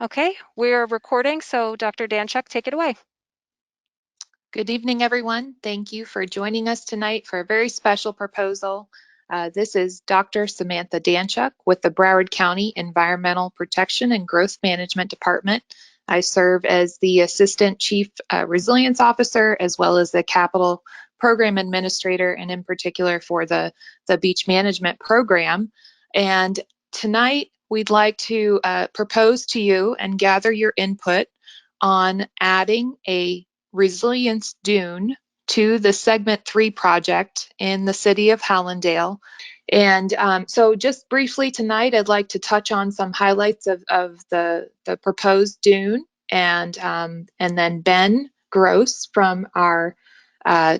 Okay, we're recording, so Dr. Danchuk, take it away. Good evening, everyone. Thank you for joining us tonight for a very special proposal. This is Dr. Samantha Danchuk with the Broward County Environmental Protection and Growth Management Department. I serve as the Assistant Chief Resilience Officer as well as the Capital Program Administrator, and in particular for the Beach Management Program. And tonight we'd like to propose to you and gather your input on adding a resilience dune to the Segment 3 project in the city of Hallandale. And so just briefly tonight, I'd like to touch on some highlights of the proposed dune, and then Ben Gross from our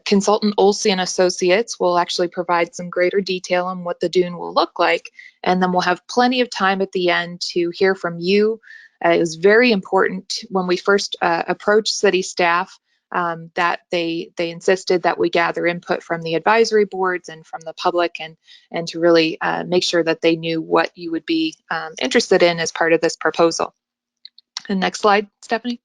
consultant Olsen Associates will actually provide some greater detail on what the dune will look like. And then we'll have plenty of time at the end to hear from you. It was very important when we first approached city staff that they insisted that we gather input from the advisory boards and from the public, and to really make sure that they knew what you would be interested in as part of this proposal. And next slide, Stephanie.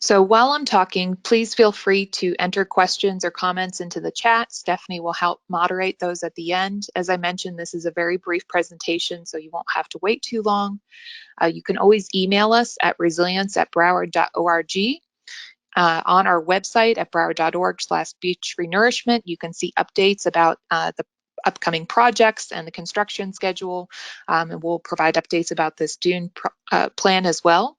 So while I'm talking, please feel free to enter questions or comments into the chat. Stephanie will help moderate those at the end. As I mentioned, this is a very brief presentation, so you won't have to wait too long. You can always email us at resilience@broward.org. On our website at broward.org/beach renourishment, you can see updates about the upcoming projects and the construction schedule, and we'll provide updates about this dune plan as well.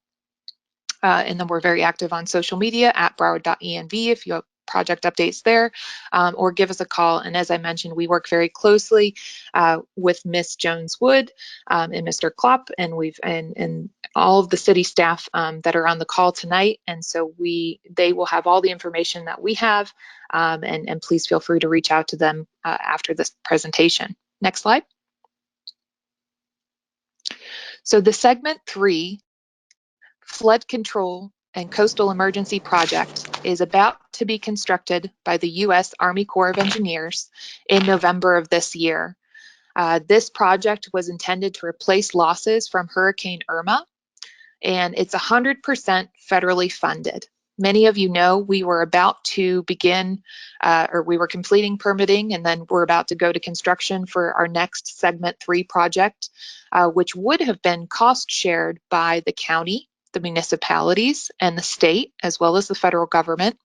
And then we're very active on social media at broward.env if you have project updates there, or give us a call. And as I mentioned, we work very closely with Miss Jones Wood and Mr. Klopp, and and all of the city staff that are on the call tonight. And so they will have all the information that we have, and please feel free to reach out to them after this presentation. Next slide. So the Segment 3 Flood Control and Coastal Emergency Project is about to be constructed by the U.S. Army Corps of Engineers in November of this year. This project was intended to replace losses from Hurricane Irma, and it's 100% federally funded. Many of you know we were about to begin, or we were completing permitting, and then we're about to go to construction for our next Segment 3 project, which would have been cost shared by the county, the municipalities, and the state, as well as the federal government.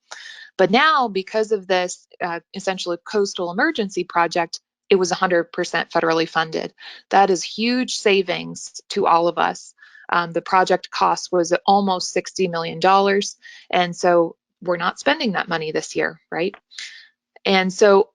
But now, because of this essentially coastal emergency project, it was 100% federally funded. That is huge savings to all of us. The project cost was almost $60 million. And so we're not spending that money this year, right? And so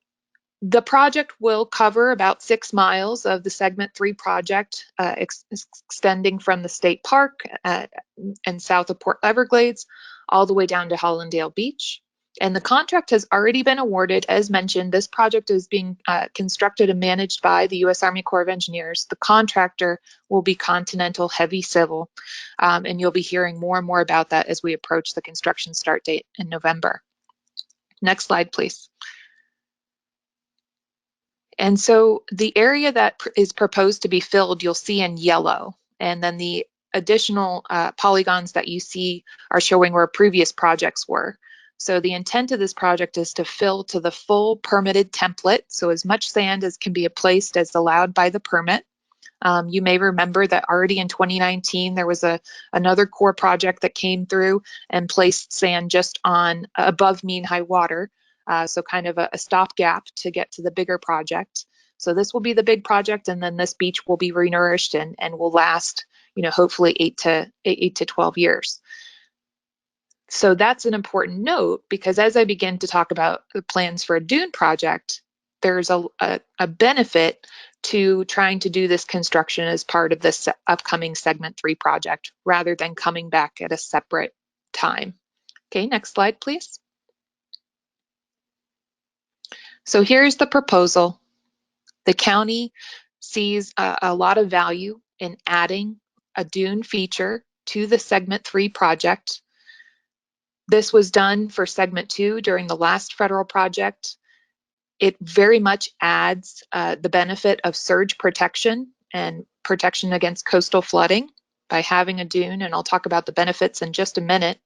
the project will cover about 6 miles of the Segment 3 project, extending from the state park and south of Port Everglades all the way down to Hallandale Beach. And the contract has already been awarded. As mentioned, this project is being constructed and managed by the U.S. Army Corps of Engineers. The contractor will be Continental Heavy Civil, and you'll be hearing more and more about that as we approach the construction start date in November. Next slide, please. And so the area that is proposed to be filled, you'll see in yellow, and then the additional polygons that you see are showing where previous projects were. So the intent of this project is to fill to the full permitted template, so as much sand as can be placed as allowed by the permit. You may remember that already in 2019 there was another Corps project that came through and placed sand just on above mean high water, so kind of a stopgap to get to the bigger project. So this will be the big project, and then this beach will be renourished and will last, hopefully 8 to 12 years. So that's an important note, because as I begin to talk about the plans for a dune project, there's a benefit to trying to do this construction as part of this upcoming Segment 3 project, rather than coming back at a separate time. Okay, next slide, please. So here's the proposal. The county sees a lot of value in adding a dune feature to the Segment 3 project. This was done for Segment 2 during the last federal project. It very much adds the benefit of surge protection, and protection against coastal flooding by having a dune, and I'll talk about the benefits in just a minute,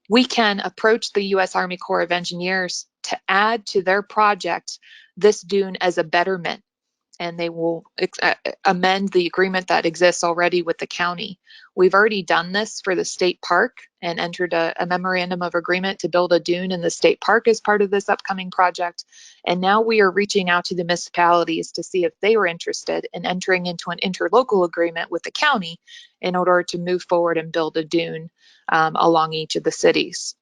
we can approach the U.S. Army Corps of Engineers to add to their project this dune as a betterment, and they will amend the agreement that exists already with the county. We've already done this for the state park and entered a memorandum of agreement to build a dune in the state park as part of this upcoming project. And now we are reaching out to the municipalities to see if they were interested in entering into an interlocal agreement with the county in order to move forward and build a dune along each of the cities.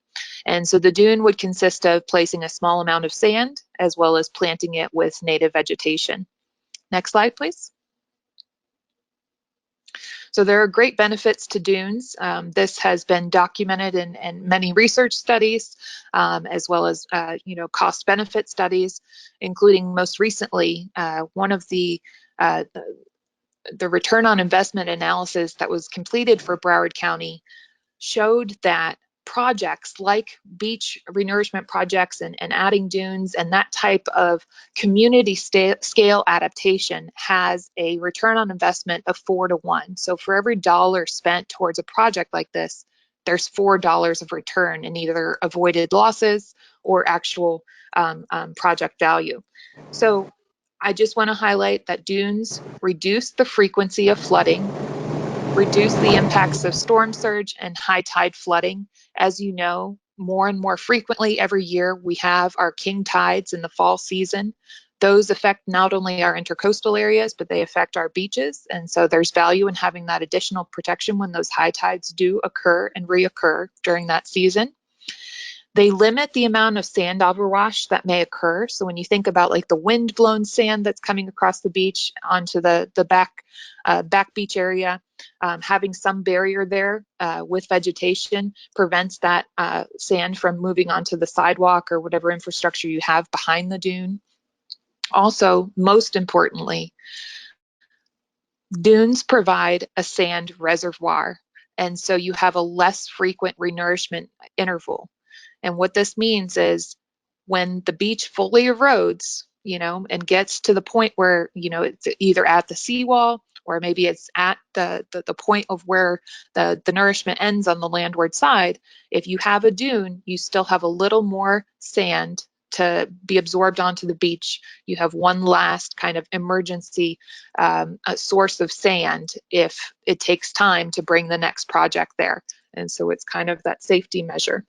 And so the dune would consist of placing a small amount of sand as well as planting it with native vegetation. Next slide, please. So there are great benefits to dunes. This has been documented in many research studies, as well as cost-benefit studies, including most recently one of the return on investment analysis that was completed for Broward County showed that projects like beach renourishment projects and adding dunes and that type of community scale adaptation has a return on investment of 4 to 1. So for every dollar spent towards a project like this, there's $4 of return in either avoided losses or actual project value. So I just want to highlight that dunes reduce the frequency of flooding, reduce the impacts of storm surge and high tide flooding. As you know, more and more frequently every year, we have our king tides in the fall season. Those affect not only our intercoastal areas, but they affect our beaches. And so there's value in having that additional protection when those high tides do occur and reoccur during that season. They limit the amount of sand overwash that may occur. So when you think about like the wind-blown sand that's coming across the beach onto the back beach area, having some barrier there with vegetation prevents that sand from moving onto the sidewalk or whatever infrastructure you have behind the dune. Also, most importantly, dunes provide a sand reservoir, and so you have a less frequent renourishment interval. And what this means is when the beach fully erodes, and gets to the point where, it's either at the seawall or maybe it's at the point of where the nourishment ends on the landward side, if you have a dune, you still have a little more sand to be absorbed onto the beach. You have one last kind of emergency source of sand if it takes time to bring the next project there. And so it's kind of that safety measure.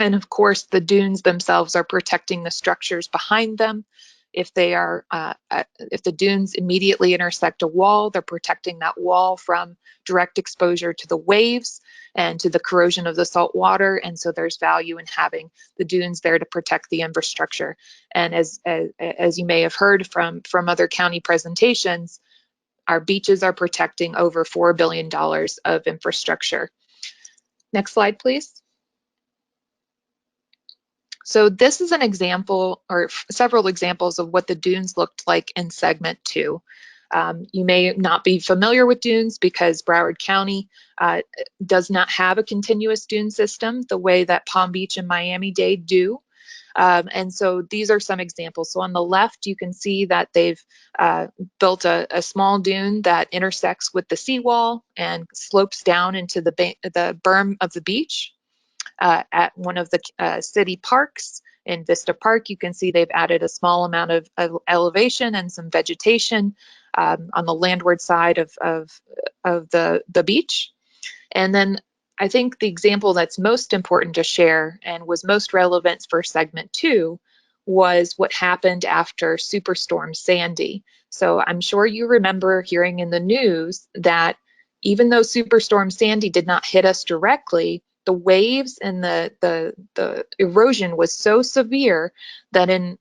And of course, the dunes themselves are protecting the structures behind them. If the dunes immediately intersect a wall, they're protecting that wall from direct exposure to the waves and to the corrosion of the salt water. And so there's value in having the dunes there to protect the infrastructure. And as you may have heard from other county presentations, our beaches are protecting over $4 billion of infrastructure. Next slide, please. So this is an example, or several examples, of what the dunes looked like in segment 2. You may not be familiar with dunes because Broward County does not have a continuous dune system the way that Palm Beach and Miami-Dade do. And so these are some examples. So on the left, you can see that they've built a small dune that intersects with the seawall and slopes down into the berm of the beach. At one of the city parks in Vista Park, you can see they've added a small amount of elevation and some vegetation on the landward side of the beach. And then I think the example that's most important to share and was most relevant for segment 2 was what happened after Superstorm Sandy. So I'm sure you remember hearing in the news that even though Superstorm Sandy did not hit us directly, the waves and the erosion was so severe that in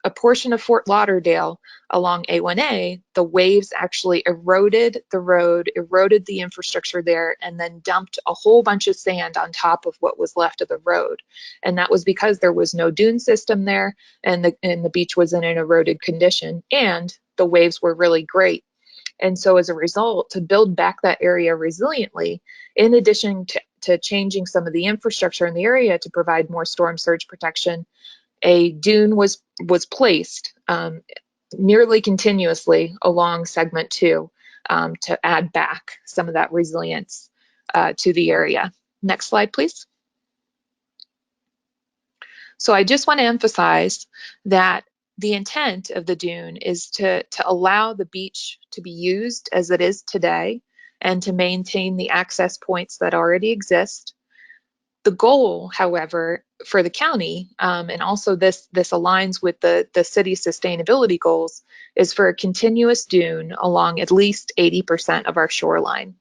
a portion of Fort Lauderdale along A1A, the waves actually eroded the road, eroded the infrastructure there, and then dumped a whole bunch of sand on top of what was left of the road. And that was because there was no dune system there, and the beach was in an eroded condition, and the waves were really great. And so as a result, to build back that area resiliently, in addition to changing some of the infrastructure in the area to provide more storm surge protection, a dune was placed nearly continuously along segment 2 to add back some of that resilience to the area. Next slide, please. So I just want to emphasize that the intent of the dune is to allow the beach to be used as it is today and to maintain the access points that already exist. The goal, however, for the county, and also this aligns with the city's sustainability goals, is for a continuous dune along at least 80% of our shoreline.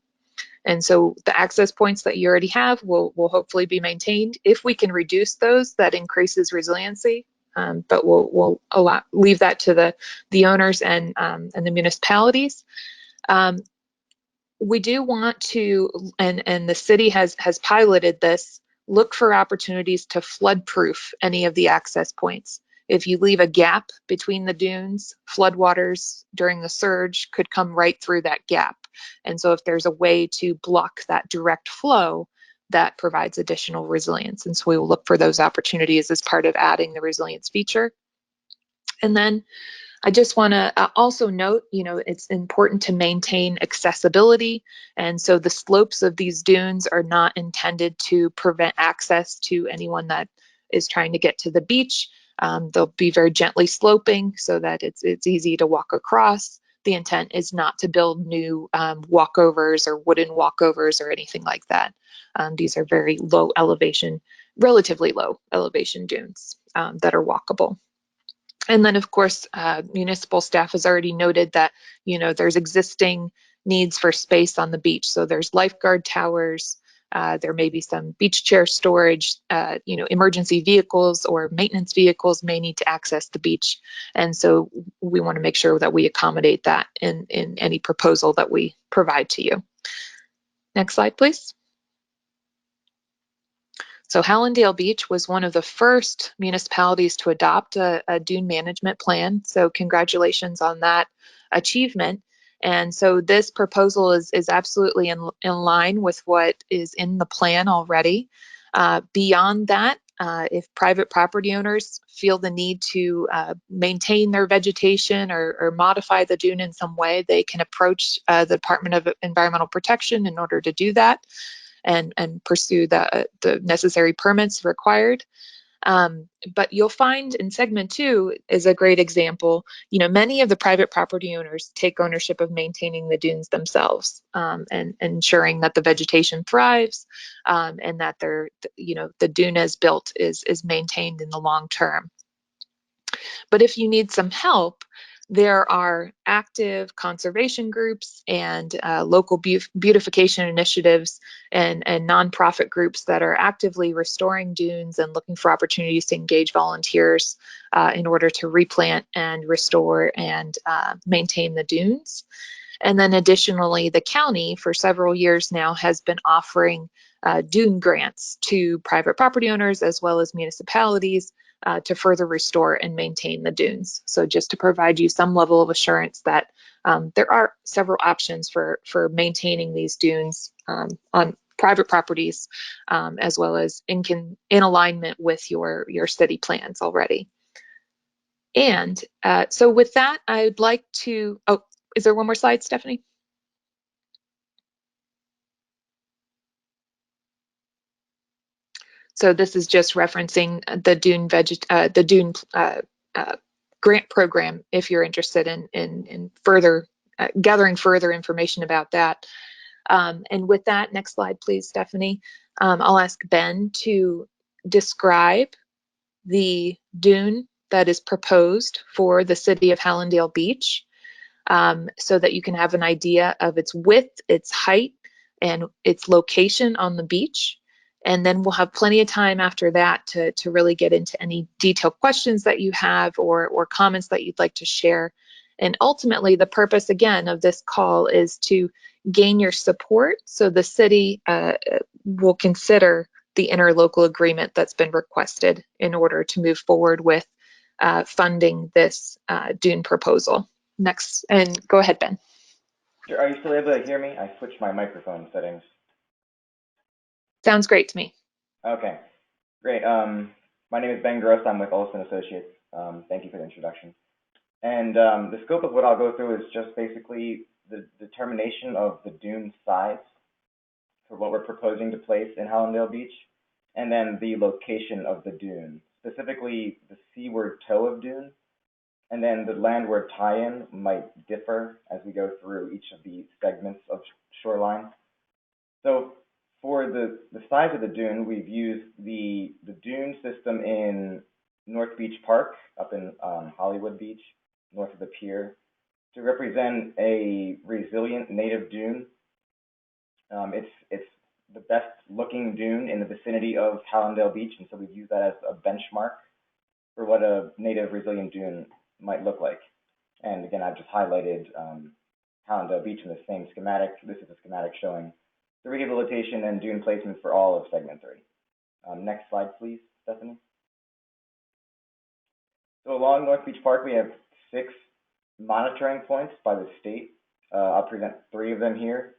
And so the access points that you already have will hopefully be maintained. If we can reduce those, that increases resiliency. But we'll leave that to the owners and the municipalities. We do want to, and the city has piloted this, look for opportunities to flood-proof any of the access points. If you leave a gap between the dunes, floodwaters during the surge could come right through that gap. And so if there's a way to block that direct flow, that provides additional resilience. And so we will look for those opportunities as part of adding the resilience feature. And then I just want to also note, it's important to maintain accessibility. And so the slopes of these dunes are not intended to prevent access to anyone that is trying to get to the beach. They'll be very gently sloping so that it's easy to walk across. The intent is not to build new walkovers or wooden walkovers or anything like that. These are very low elevation, relatively low elevation dunes that are walkable. And then, of course, municipal staff has already noted that, there's existing needs for space on the beach. So there's lifeguard towers, there may be some beach chair storage, emergency vehicles or maintenance vehicles may need to access the beach. And so we want to make sure that we accommodate that in any proposal that we provide to you. Next slide, please. So Hallandale Beach was one of the first municipalities to adopt a dune management plan. So congratulations on that achievement. And so this proposal is absolutely in line with what is in the plan already. Beyond that, if private property owners feel the need to maintain their vegetation or modify the dune in some way, they can approach the Department of Environmental Protection in order to do that and pursue the necessary permits required. But you'll find in segment 2 is a great example. Many of the private property owners take ownership of maintaining the dunes themselves and ensuring that the vegetation thrives and that the dune as built is maintained in the long term. But if you need some help, there are active conservation groups and local beautification initiatives and nonprofit groups that are actively restoring dunes and looking for opportunities to engage volunteers in order to replant and restore and maintain the dunes. And then additionally, the county for several years now has been offering dune grants to private property owners as well as municipalities to further restore and maintain the dunes. So just to provide you some level of assurance that there are several options for maintaining these dunes on private properties as well as in alignment with your city plans already. And so with that, I'd like to, is there one more slide, Stephanie? So this is just referencing the Dune grant program if you're interested in further gathering further information about that. And with that, next slide, please, Stephanie. I'll ask Ben to describe the dune that is proposed for the city of Hallandale Beach so that you can have an idea of its width, its height, and its location on the beach. And then we'll have plenty of time after that to really get into any detailed questions that you have or comments that you'd like to share. And ultimately, the purpose, again, of this call is to gain your support so the city will consider the interlocal agreement that's been requested in order to move forward with funding this dune proposal. Next, and go ahead, Ben. Are you still able to hear me? I switched my microphone settings. Sounds great to me. Okay, great. My name is Ben Gross. I'm with Olson Associates. Thank you for the introduction. And the scope of what I'll go through is just basically the determination of the dune size for what we're proposing to place in Hallandale Beach, and then the location of the dune, specifically the seaward toe of dune, and then the landward tie-in might differ as we go through each of the segments of shoreline. So for the size of the dune, we've used the dune system in North Beach Park up in Hollywood Beach, north of the pier, to represent a resilient native dune. It's the best looking dune in the vicinity of Hallandale Beach, and so we've used that as a benchmark for what a native resilient dune might look like. And again, I've just highlighted Hallandale Beach in the same schematic. This is a schematic showing the rehabilitation and dune placement for all of segment 3. Next slide, please, Stephanie. So along North Beach Park, we have 6 monitoring points by the state. I'll present 3 of them here.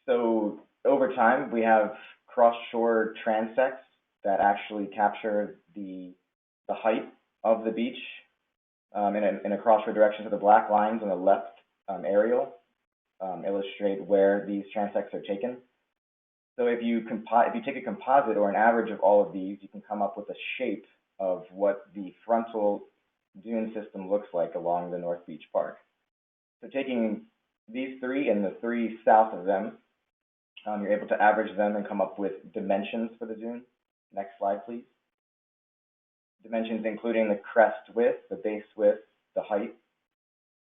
So over time, we have cross-shore transects that actually capture the height of the beach in a cross-shore direction. So the black lines on the left aerial illustrate where these transects are taken. So if you take a composite or an average of all of these, you can come up with a shape of what the frontal dune system looks like along the North Beach Park. So taking these 3 and the 3 south of them, you're able to average them and come up with dimensions for the dune. Next slide, please. Dimensions including the crest width, the base width, the height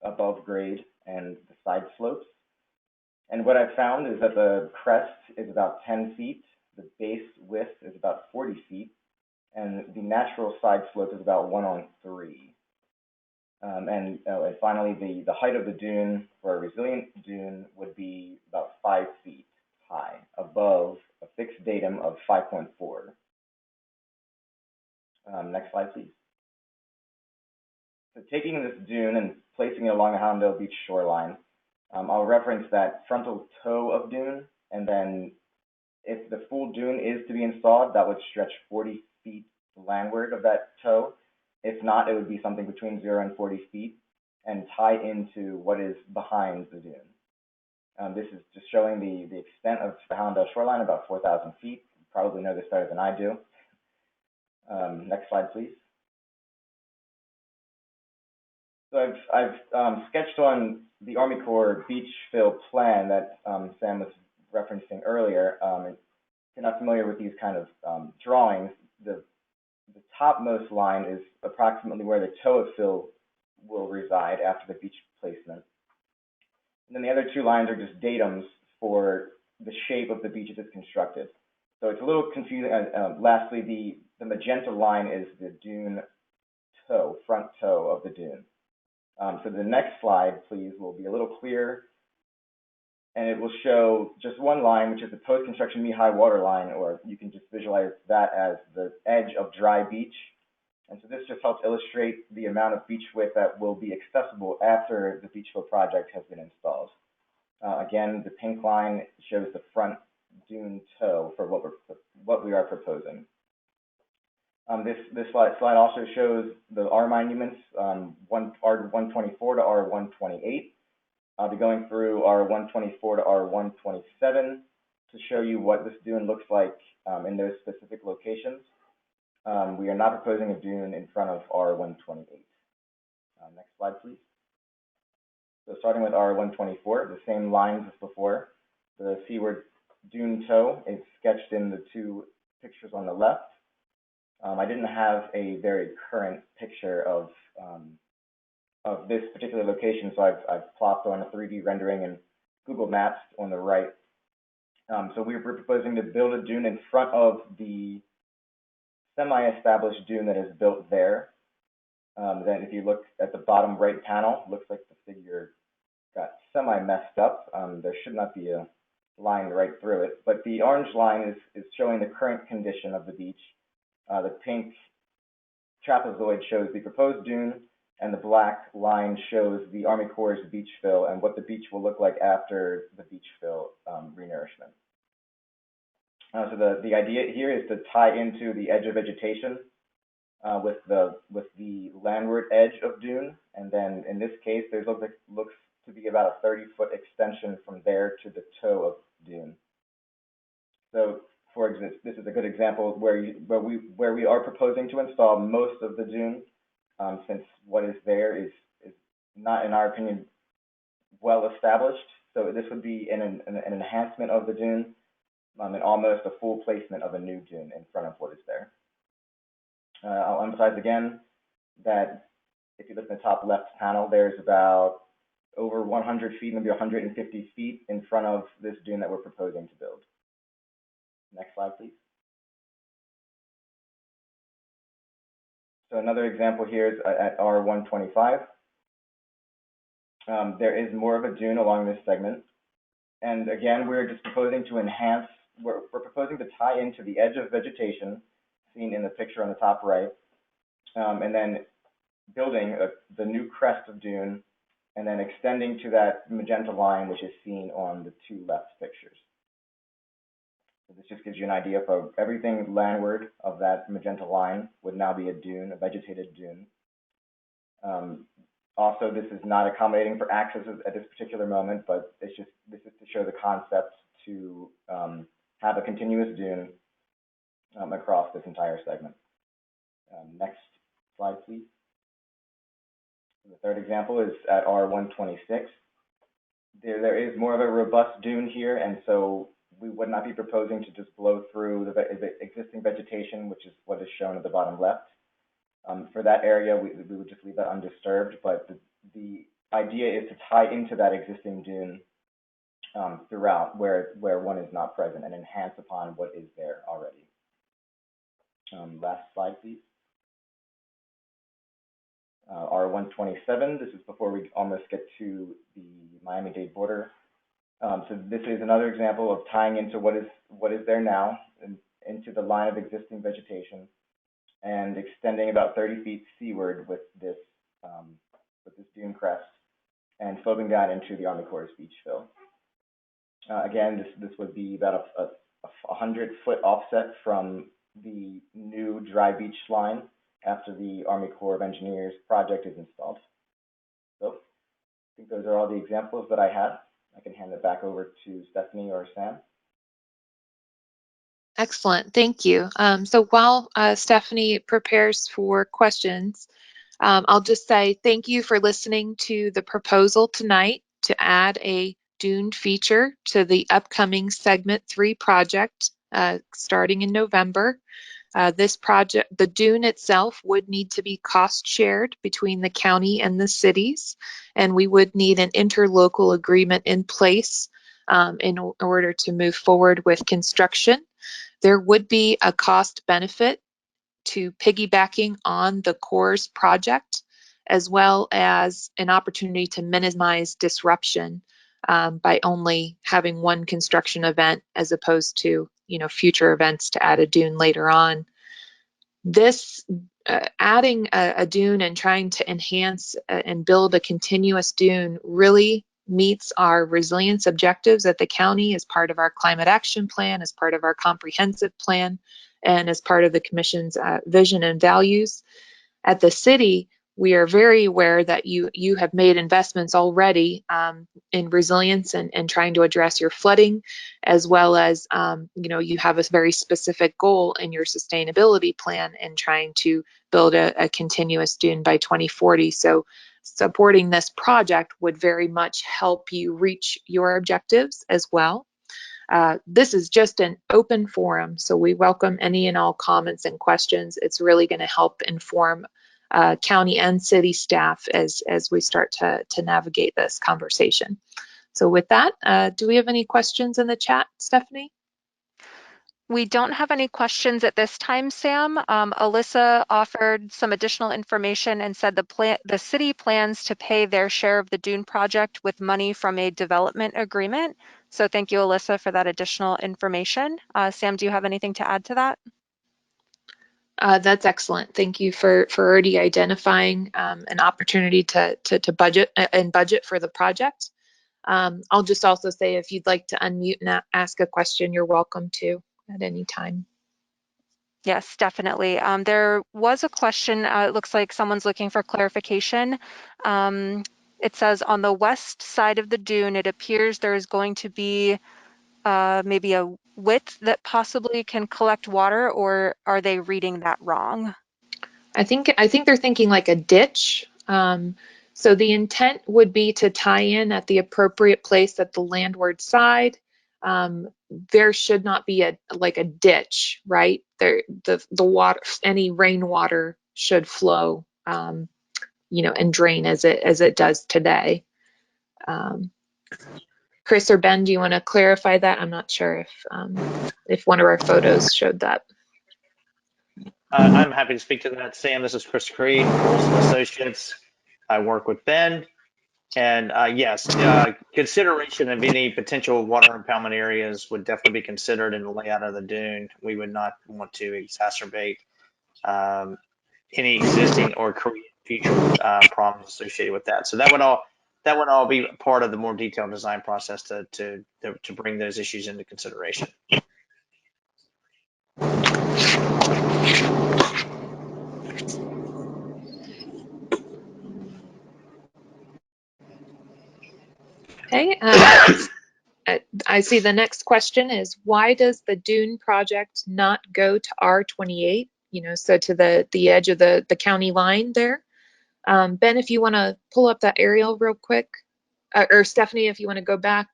above grade, and the side slopes. And what I've found is that the crest is about 10 feet, the base width is about 40 feet, and the natural side slope is about 1:3. And finally, the height of the dune for a resilient dune would be about 5 feet high, above a fixed datum of 5.4. Next slide, please. So taking this dune and placing it along the Hallandale Beach shoreline, I'll reference that frontal toe of dune, and then if the full dune is to be installed, that would stretch 40 feet landward of that toe. If not, it would be something between 0 and 40 feet and tie into what is behind the dune. This is just showing the extent of the Hallandale shoreline, about 4,000 feet. You probably know this better than I do. Next slide, please. So I've sketched on the Army Corps beach fill plan that Sam was referencing earlier. If you're not familiar with these kind of drawings, the topmost line is approximately where the toe of fill will reside after the beach placement. And then the other 2 lines are just datums for the shape of the beach as it's constructed. So it's a little confusing. Lastly, the magenta line is the dune toe, front toe of the dune. So the next slide, please, will be a little clearer, and it will show just one line, which is the post-construction knee-high water line, or you can just visualize that as the edge of dry beach. And so this just helps illustrate the amount of beach width that will be accessible after the beach fill project has been installed. Again, the pink line shows the front dune toe for what we are proposing. This slide also shows the R monuments, R124 to R128. I'll be going through R124 to R127 to show you what this dune looks like in those specific locations. We are not proposing a dune in front of R128. Next slide, please. So starting with R124, the same lines as before. The seaward dune toe is sketched in the 2 pictures on the left. I didn't have a very current picture of this particular location, so I've plopped on a 3D rendering in Google Maps on the right. So we're proposing to build a dune in front of the semi-established dune that is built there. Then if you look at the bottom right panel, it looks like the figure got semi-messed up. There should not be a line right through it, but the orange line is showing the current condition of the beach. The pink trapezoid shows the proposed dune, and the black line shows the Army Corps' beach fill and what the beach will look like after the beach fill renourishment. So the idea here is to tie into the edge of vegetation with the landward edge of Dune, and then in this case, there looks to be about a 30-foot extension from there to the toe of Dune. So, for example, this is a good example where we are proposing to install most of the Dune, since what is there is not, in our opinion, well established. So this would be an enhancement of the Dune, and almost a full placement of a new Dune in front of what is there. I'll emphasize again that if you look in the top left panel, there's about over 100 feet, maybe 150 feet in front of this Dune that we're proposing to build. Next slide, please. So another example here is at R125. There is more of a dune along this segment. And again, we're just proposing to enhance, we're proposing to tie into the edge of vegetation seen in the picture on the top right, and then building the new crest of dune, and then extending to that magenta line, which is seen on the two left pictures. So this just gives you an idea of everything landward of that magenta line would now be a dune, a vegetated dune. Also, this is not accommodating for access at this particular moment, but this is to show the concept to have a continuous dune across this entire segment. Next slide, please. The third example is at R126. There is more of a robust dune here, and so we would not be proposing to just blow through the existing vegetation, which is what is shown at the bottom left. For that area, we would just leave that undisturbed, but the idea is to tie into that existing dune throughout where one is not present and enhance upon what is there already. Last slide, please. R127, this is before we almost get to the Miami-Dade border. So this is another example of tying into what is there now into the line of existing vegetation, and extending about 30 feet seaward with this dune crest, and sloping down into the Army Corps beach fill. Again, this would be about a 100-foot offset from the new dry beach line after the Army Corps of Engineers project is installed. So I think those are all the examples that I had. I can hand it back over to Stephanie or Sam. Excellent, thank you. So while Stephanie prepares for questions, I'll just say thank you for listening to the proposal tonight to add a dune feature to the upcoming Segment 3 project starting in November. This project, the dune itself, would need to be cost shared between the county and the cities, and we would need an interlocal agreement in place in order to move forward with construction. There would be a cost benefit to piggybacking on the Corps' project, as well as an opportunity to minimize disruption by only having one construction event as opposed to future events to add a dune later on. This adding a dune and trying to enhance and build a continuous dune really meets our resilience objectives at the county as part of our climate action plan, as part of our comprehensive plan, and as part of the Commission's vision and values. At the city, we are very aware that you have made investments already in resilience and trying to address your flooding, as well as you have a very specific goal in your sustainability plan and trying to build a continuous dune by 2040. So supporting this project would very much help you reach your objectives as well. This is just an open forum, so we welcome any and all comments and questions. It's really going to help inform county and city staff as we start to navigate this conversation. So with that, do we have any questions in the chat, Stephanie? We don't have any questions at this time, Sam. Alyssa offered some additional information and said the city plans to pay their share of the Dune project with money from a development agreement. So thank you, Alyssa, for that additional information. Sam, do you have anything to add to that? That's excellent. Thank you for already identifying an opportunity to budget for the project. I'll just also say if you'd like to unmute and ask a question, you're welcome to at any time. Yes, definitely. There was a question, it looks like someone's looking for clarification. It says on the west side of the dune, it appears there is going to be maybe a width that possibly can collect water, or are they reading that wrong? I think they're thinking like a ditch. So the intent would be to tie in at the appropriate place at the landward side. There should not be a like a ditch, right? There, the water, any rainwater should flow, and drain as it does today. Um, Chris or Ben, do you want to clarify that? I'm not sure if one of our photos showed that. I'm happy to speak to that. Sam, this is Chris Creed, Wilson Associates. I work with Ben. And yes, consideration of any potential water impoundment areas would definitely be considered in the layout of the dune. We would not want to exacerbate um, any existing or create future problems associated with that. So that would all be part of the more detailed design process to bring those issues into consideration. Okay. I see the next question is, why does the Dune project not go to R28? So to the edge of the county line there. Ben, if you want to pull up that aerial real quick, or Stephanie, if you want to go back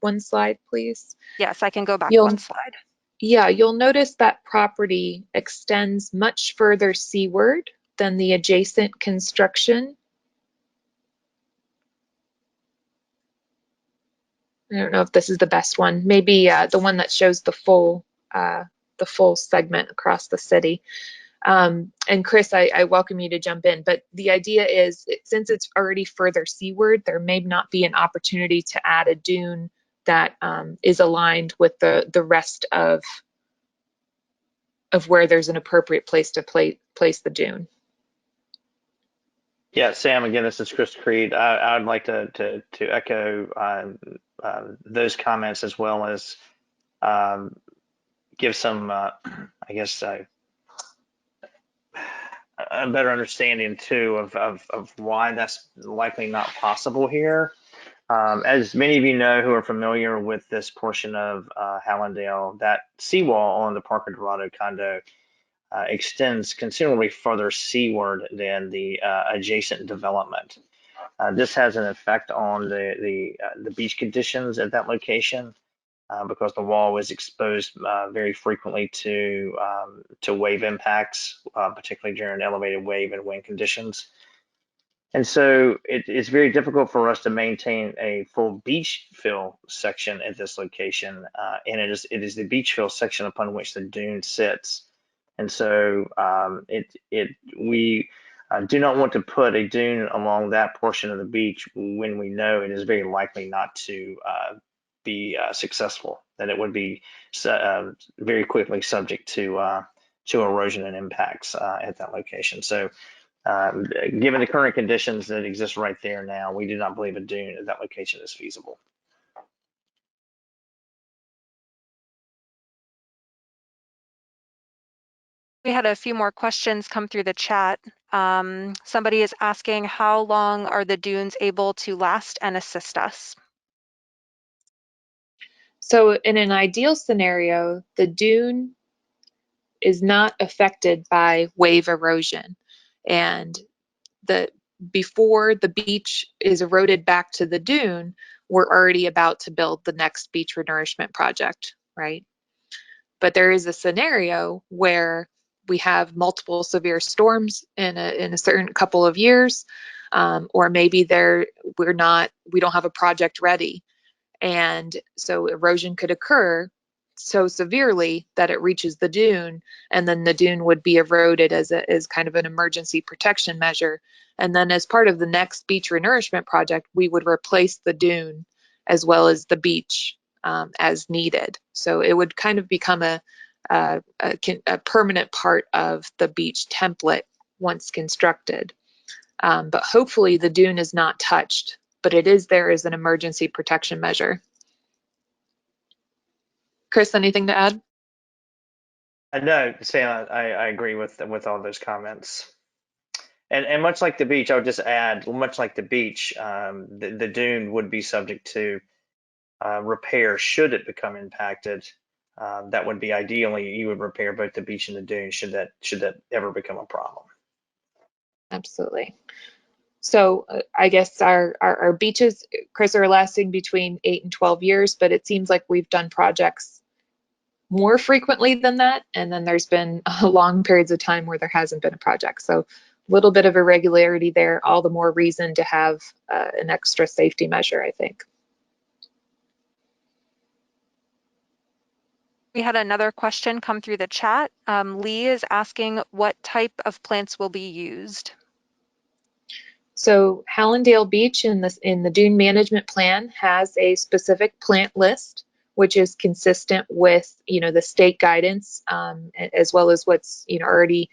one slide, please. Yes, I can go back You'll, one slide. yeah, you'll notice that property extends much further seaward than the adjacent construction. I don't know if this is the best one. Maybe the one that shows the full segment across the city. And Chris, I welcome you to jump in. But the idea is, since it's already further seaward, there may not be an opportunity to add a dune that is aligned with the rest of where there's an appropriate place to place the dune. Yeah, Sam, again, this is Chris Creed. I would like to echo those comments, as well as um, give some, I guess, a better understanding too of why that's likely not possible here. As many of you know who are familiar with this portion of Hallandale, that seawall on the Parker Dorado condo extends considerably further seaward than the adjacent development. This has an effect on the beach conditions at that location, because the wall was exposed very frequently to wave impacts, particularly during elevated wave and wind conditions. And so it's very difficult for us to maintain a full beach fill section at this location, and it is the beach fill section upon which the dune sits. And so we do not want to put a dune along that portion of the beach when we know it is very likely not to be successful, that it would be very quickly subject to erosion and impacts at that location. So given the current conditions that exist right there now, we do not believe a dune at that location is feasible. We had a few more questions come through the chat. Somebody is asking, how long are the dunes able to last and assist us? So in an ideal scenario, the dune is not affected by wave erosion, and before the beach is eroded back to the dune, we're already about to build the next beach renourishment project, right? But there is a scenario where we have multiple severe storms in a certain couple of years, or maybe we don't have a project ready, and so erosion could occur so severely that it reaches the dune, and then the dune would be eroded as kind of an emergency protection measure. And then as part of the next beach renourishment project, we would replace the dune as well as the beach as needed. So it would kind of become a permanent part of the beach template once constructed. But hopefully the dune is not touched, but it is there as an emergency protection measure. Chris, anything to add? No, Sam, I agree with all those comments. And much like the beach, I would just add, much like the beach, the dune would be subject to repair should it become impacted. That would be ideally you would repair both the beach and the dune should that ever become a problem. Absolutely. So I guess our beaches, Chris, are lasting between 8 and 12 years, but it seems like we've done projects more frequently than that. And then there's been long periods of time where there hasn't been a project. So a little bit of irregularity there, all the more reason to have an extra safety measure, I think. We had another question come through the chat. Lee is asking what type of plants will be used. So Hallandale Beach in the dune management plan has a specific plant list, which is consistent with the state guidance, as well as what's already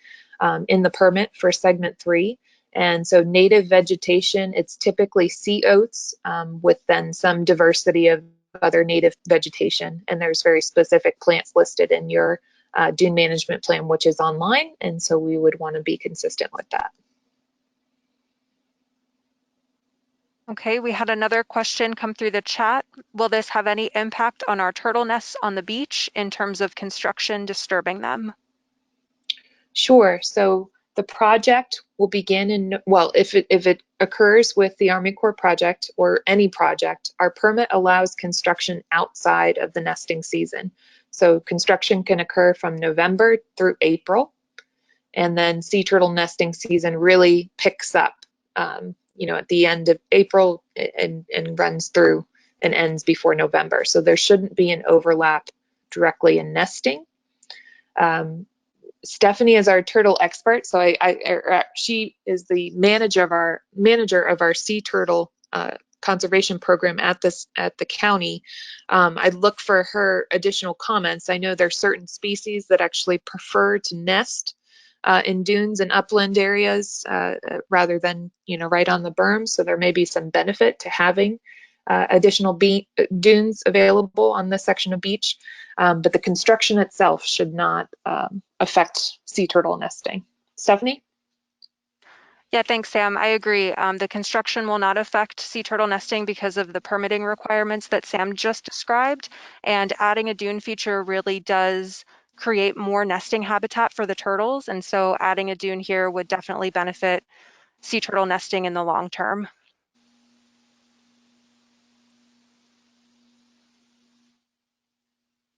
in the permit for segment 3. And so native vegetation, it's typically sea oats with then some diversity of other native vegetation. And there's very specific plants listed in your dune management plan, which is online. And so we would want to be consistent with that. Okay, we had another question come through the chat. Will this have any impact on our turtle nests on the beach in terms of construction disturbing them? Sure. So the project will begin if it occurs with the Army Corps project or any project, our permit allows construction outside of the nesting season. So construction can occur from November through April, and then sea turtle nesting season really picks up, at the end of April and runs through and ends before November. So there shouldn't be an overlap directly in nesting. Stephanie is our turtle expert, so she is the manager of our sea turtle conservation program at the county. I'd look for her additional comments. I know there's certain species that actually prefer to nest in dunes and upland areas rather than right on the berm. So there may be some benefit to having additional dunes available on this section of beach, but the construction itself should not affect sea turtle nesting. Stephanie? Yeah, thanks, Sam. I agree. The construction will not affect sea turtle nesting because of the permitting requirements that Sam just described. And adding a dune feature really does create more nesting habitat for the turtles. And so adding a dune here would definitely benefit sea turtle nesting in the long term.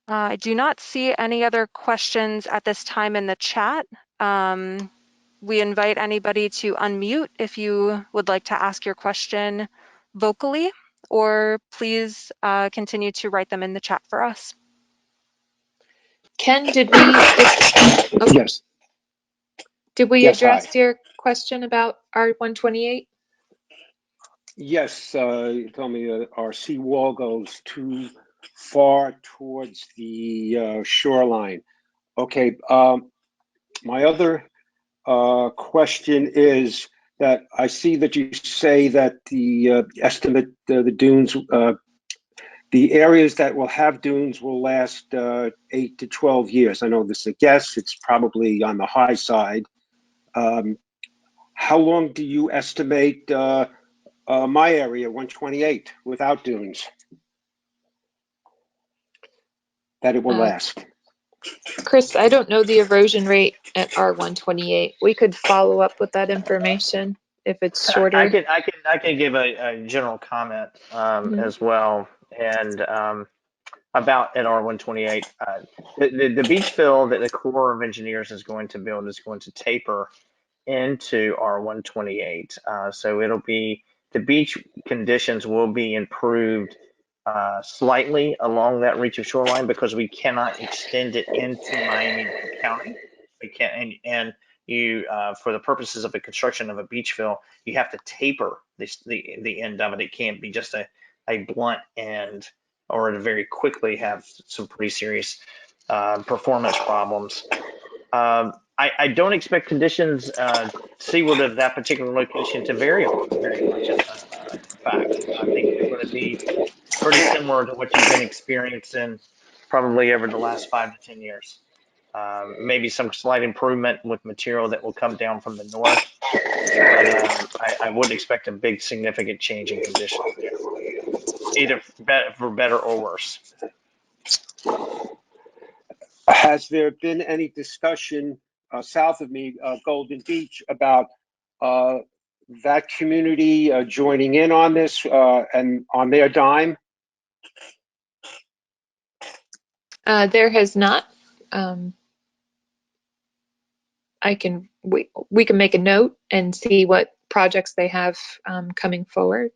I do not see any other questions at this time in the chat. We invite anybody to unmute if you would like to ask your question vocally, or please continue to write them in the chat for us. Ken, yes. Did we address your question about R128? Yes, you told me our seawall goes too far towards the shoreline. Okay, my other question is that I see that you say that the estimate, the dunes, the areas that will have dunes will last 8 to 12 years. I know this is a guess, it's probably on the high side. How long do you estimate my area, 128, without dunes, that it will last? Chris, I don't know the erosion rate at R128. We could follow up with that information if it's shorter. I can give a general comment as well, and about at R128, the beach fill that the Corps of Engineers is going to build is going to taper into R128. So the beach conditions will be improved slightly along that reach of shoreline because we cannot extend it into Miami-Dade County. We can't, and you, for the purposes of the construction of a beach fill, you have to taper the end of it. It can't be just a blunt end, or to very quickly have some pretty serious performance problems. I don't expect conditions seaward of that particular location to vary very much. In fact, I think they're going to be pretty similar to what you've been experiencing probably over the last 5 to 10 years. maybe some slight improvement with material that will come down from the north. But I wouldn't expect a big significant change in conditions there, either for better or worse. Has there been any discussion south of me, Golden Beach, about that community joining in on this and on their dime? There has not. We can make a note and see what projects they have coming forward.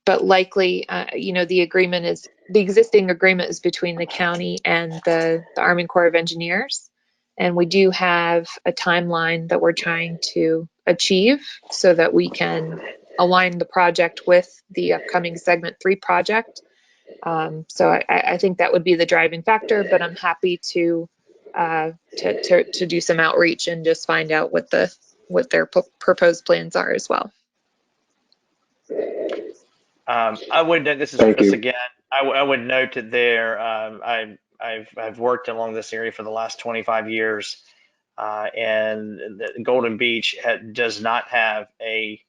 But likely, the existing agreement is between the county and the Army Corps of Engineers. And we do have a timeline that we're trying to achieve so that we can align the project with the upcoming Segment 3 project. So I think that would be the driving factor, but I'm happy to do some outreach and just find out what their proposed plans are as well. I would. This is Thank Chris you. again. I would note that there. I've worked along this area for the last 25 years, and Golden Beach does not have a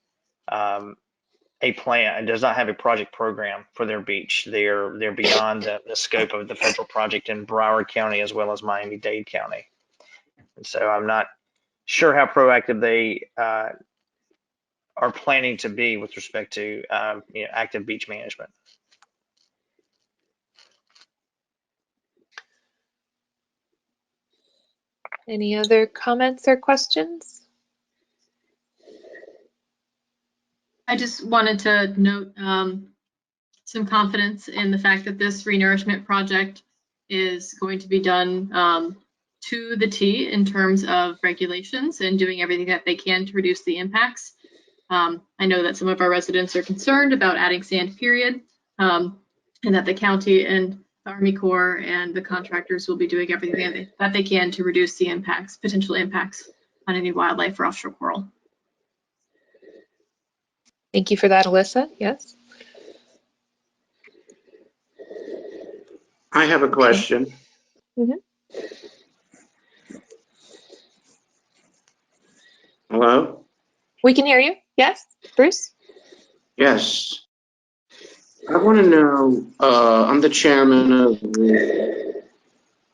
plan. It does not have a project program for their beach. They're beyond the scope of the federal project in Broward County as well as Miami-Dade County. And so I'm not sure how proactive they are planning to be with respect to active beach management. Any other comments or questions? I just wanted to note some confidence in the fact that this renourishment project is going to be done to the T in terms of regulations and doing everything that they can to reduce the impacts. I know that some of our residents are concerned about adding sand, period, and that the county and the Army Corps and the contractors will be doing everything that they can to reduce the impacts, potential impacts on any wildlife or offshore coral. Thank you for that, Alyssa. Yes. I have a question. Mhm. Hello? We can hear you. Yes, Bruce? Yes. I want to know, I'm the chairman of the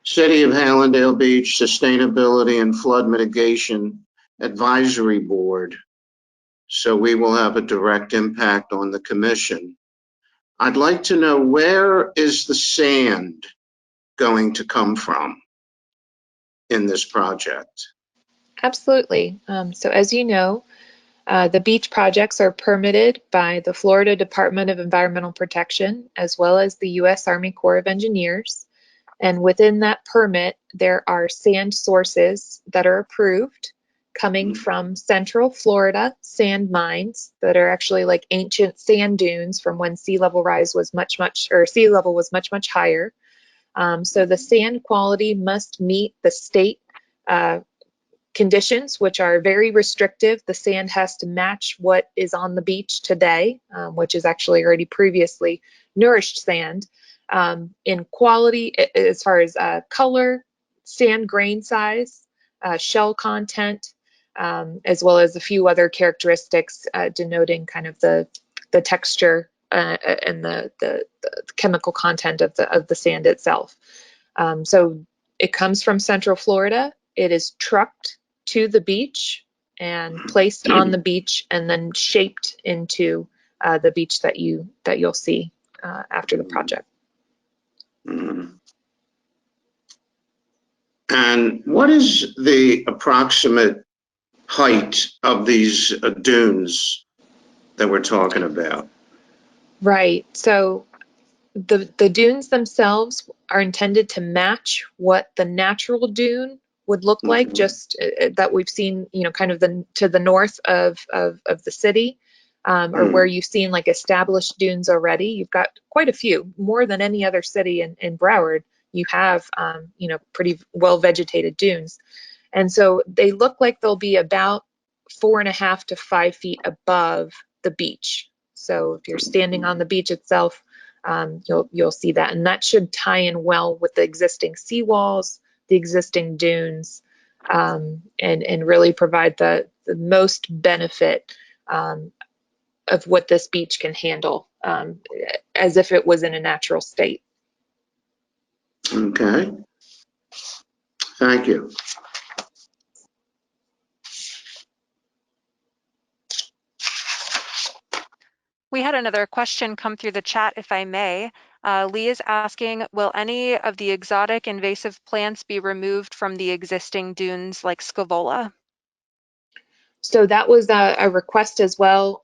City of Hallandale Beach Sustainability and Flood Mitigation Advisory Board, so we will have a direct impact on the commission. I'd like to know, where is the sand going to come from in this project? Absolutely. So as you know, the beach projects are permitted by the Florida Department of Environmental Protection, as well as the U.S. Army Corps of Engineers. And within that permit, there are sand sources that are approved coming from Central Florida sand mines that are actually like ancient sand dunes from when sea level was much higher. So the sand quality must meet the state conditions, which are very restrictive. The sand has to match what is on the beach today, which is actually already previously nourished sand. In quality, as far as color, sand grain size, shell content, as well as a few other characteristics denoting kind of the texture and the chemical content of the sand itself. So it comes from Central Florida. It is trucked to the beach and placed on the beach and then shaped into the beach that you'll see after the project. And what is the approximate height of these dunes that we're talking about? Right. So the dunes themselves are intended to match what the natural dune would look like, just that we've seen, kind of to the north of the city, or where you've seen like established dunes already. You've got quite a few, more than any other city in Broward. You have, pretty well vegetated dunes. And so they look like they'll be about 4.5 to 5 feet above the beach. So if you're standing on the beach itself, you'll see that, and that should tie in well with the existing seawalls, the existing dunes and really provide the most benefit of what this beach can handle, as if it was in a natural state. Okay. Thank you. We had another question come through the chat, if I may. Lee is asking, will any of the exotic invasive plants be removed from the existing dunes like scaevola? So that was a request as well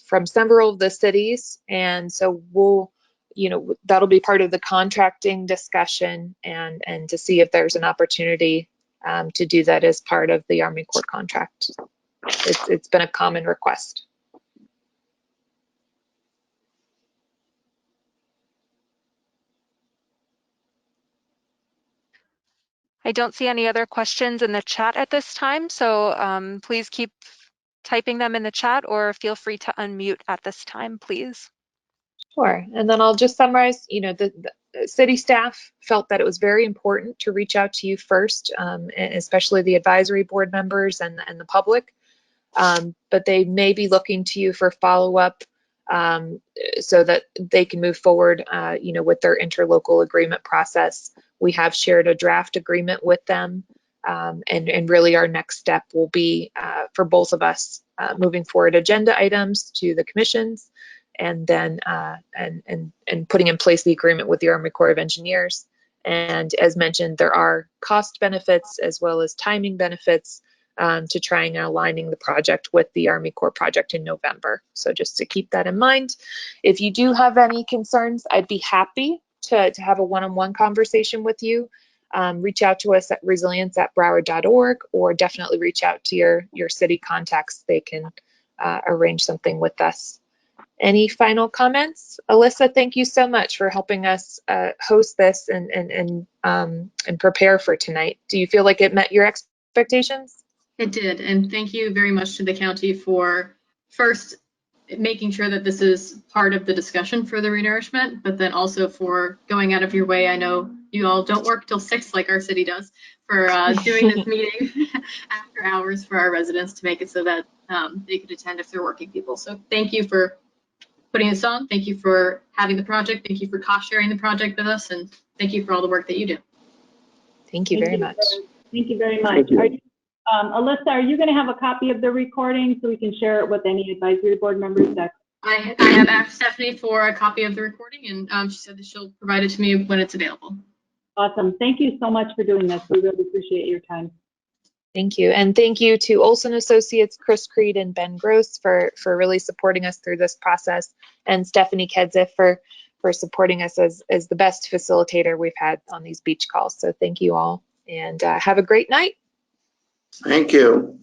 from several of the cities. And so we'll, that'll be part of the contracting discussion and to see if there's an opportunity to do that as part of the Army Corps contract. It's been a common request. I don't see any other questions in the chat at this time, so please keep typing them in the chat or feel free to unmute at this time, please. Sure. And then I'll just summarize, the city staff felt that it was very important to reach out to you first, especially the advisory board members and the public. But they may be looking to you for follow-up so that they can move forward, with their interlocal agreement process. We have shared a draft agreement with them, and really our next step will be for both of us moving forward agenda items to the commissions, and then and putting in place the agreement with the Army Corps of Engineers. And as mentioned, there are cost benefits as well as timing benefits to trying and aligning the project with the Army Corps project in November. So just to keep that in mind. If you do have any concerns, I'd be happy to have a one-on-one conversation with you. Reach out to us at resilience@broward.org, or definitely reach out to your city contacts. They can arrange something with us. Any final comments? Alyssa, thank you so much for helping us host this and prepare for tonight. Do you feel like it met your expectations? It did, and thank you very much to the county for first making sure that this is part of the discussion for the renourishment, but then also for going out of your way. I know you all don't work till 6 like our city does, for doing this meeting after hours for our residents to make it so that they could attend if they're working people. So thank you for putting this on. Thank you for having the project. Thank you for cost sharing the project with us, and thank you for all the work that you do. Thank you very much. Thank you very much. Alyssa, are you going to have a copy of the recording so we can share it with any advisory board members? I have asked Stephanie for a copy of the recording, and she said that she'll provide it to me when it's available. Awesome. Thank you so much for doing this. We really appreciate your time. Thank you. And thank you to Olson Associates, Chris Creed and Ben Gross for really supporting us through this process, and Stephanie Kedza for supporting us as the best facilitator we've had on these beach calls. So thank you all, and have a great night. Thank you.